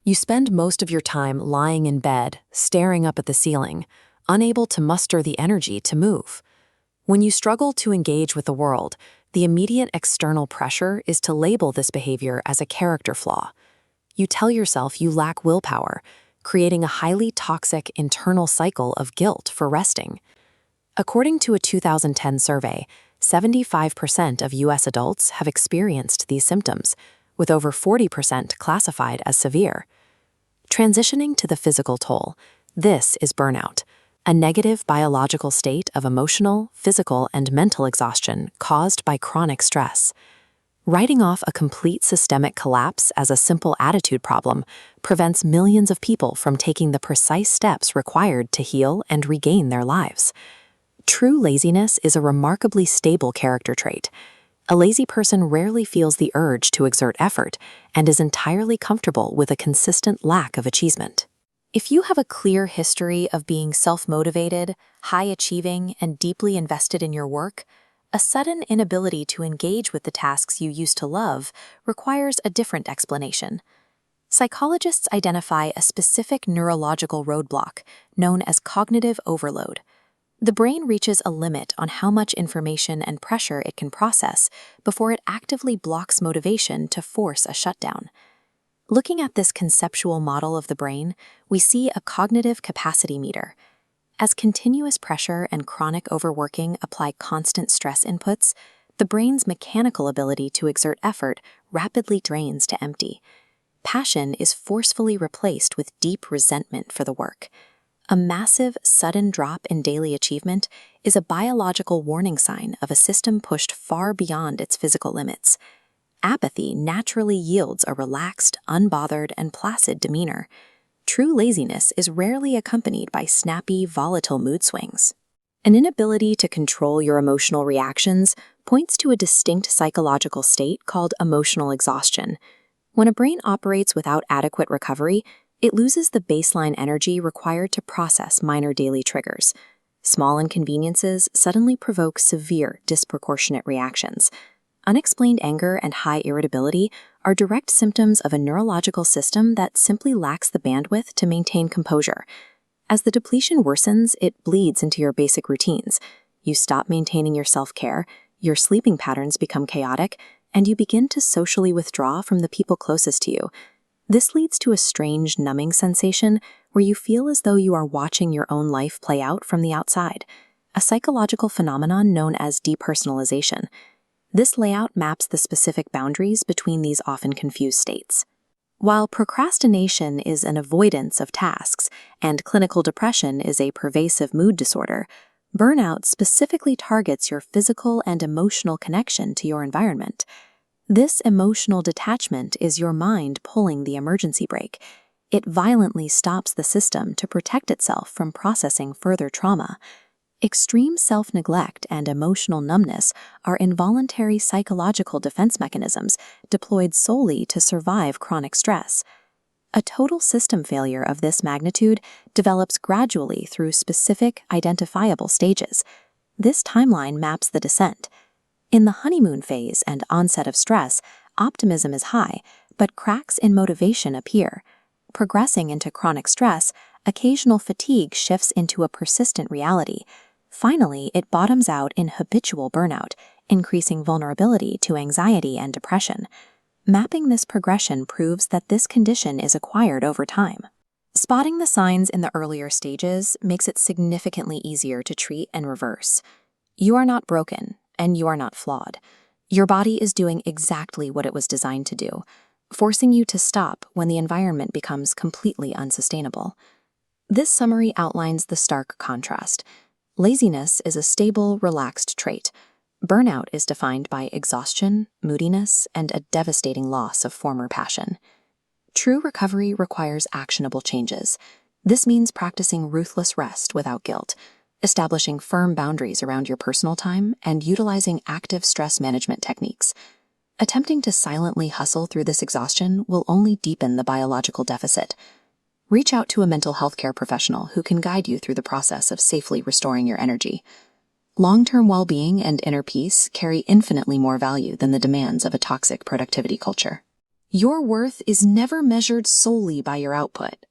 You spend most of your time lying in bed, staring up at the ceiling, unable to muster the energy to move. When you struggle to engage with the world, the immediate external pressure is to label this behavior as a character flaw. You tell yourself you lack willpower, creating a highly toxic internal cycle of guilt for resting. According to a 2010 survey, 75% of U.S. adults have experienced these symptoms, with over 40% classified as severe. Transitioning to the physical toll, this is burnout, a negative biological state of emotional, physical, and mental exhaustion caused by chronic stress. Writing off a complete systemic collapse as a simple attitude problem prevents millions of people from taking the precise steps required to heal and regain their lives. True laziness is a remarkably stable character trait. A lazy person rarely feels the urge to exert effort and is entirely comfortable with a consistent lack of achievement. If you have a clear history of being self-motivated, high-achieving, and deeply invested in your work, a sudden inability to engage with the tasks you used to love requires a different explanation. Psychologists identify a specific neurological roadblock known as cognitive overload. The brain reaches a limit on how much information and pressure it can process before it actively blocks motivation to force a shutdown. Looking at this conceptual model of the brain, we see a cognitive capacity meter. As continuous pressure and chronic overworking apply constant stress inputs, the brain's mechanical ability to exert effort rapidly drains to empty. Passion is forcefully replaced with deep resentment for the work. A massive, sudden drop in daily achievement is a biological warning sign of a system pushed far beyond its physical limits. Apathy naturally yields a relaxed, unbothered, and placid demeanor. True laziness is rarely accompanied by snappy, volatile mood swings. An inability to control your emotional reactions points to a distinct psychological state called emotional exhaustion. When a brain operates without adequate recovery, it loses the baseline energy required to process minor daily triggers. Small inconveniences suddenly provoke severe, disproportionate reactions. Unexplained anger and high irritability are direct symptoms of a neurological system that simply lacks the bandwidth to maintain composure. As the depletion worsens, it bleeds into your basic routines. You stop maintaining your self-care, your sleeping patterns become chaotic, and you begin to socially withdraw from the people closest to you. This leads to a strange numbing sensation where you feel as though you are watching your own life play out from the outside, a psychological phenomenon known as depersonalization. This layout maps the specific boundaries between these often confused states. While procrastination is an avoidance of tasks and clinical depression is a pervasive mood disorder, burnout specifically targets your physical and emotional connection to your environment. This emotional detachment is your mind pulling the emergency brake. It violently stops the system to protect itself from processing further trauma. Extreme self-neglect and emotional numbness are involuntary psychological defense mechanisms deployed solely to survive chronic stress. A total system failure of this magnitude develops gradually through specific, identifiable stages. This timeline maps the descent. In the honeymoon phase and onset of stress, optimism is high, but cracks in motivation appear. Progressing into chronic stress, occasional fatigue shifts into a persistent reality. Finally, it bottoms out in habitual burnout, increasing vulnerability to anxiety and depression. Mapping this progression proves that this condition is acquired over time. Spotting the signs in the earlier stages makes it significantly easier to treat and reverse. You are not broken, and you are not flawed. Your body is doing exactly what it was designed to do, forcing you to stop when the environment becomes completely unsustainable. This summary outlines the stark contrast. Laziness is a stable, relaxed trait. Burnout is defined by exhaustion, moodiness, and a devastating loss of former passion. True recovery requires actionable changes. This means practicing ruthless rest without guilt, establishing firm boundaries around your personal time, and utilizing active stress management techniques. Attempting to silently hustle through this exhaustion will only deepen the biological deficit. Reach out to a mental health care professional who can guide you through the process of safely restoring your energy. Long-term well-being and inner peace carry infinitely more value than the demands of a toxic productivity culture. Your worth is never measured solely by your output.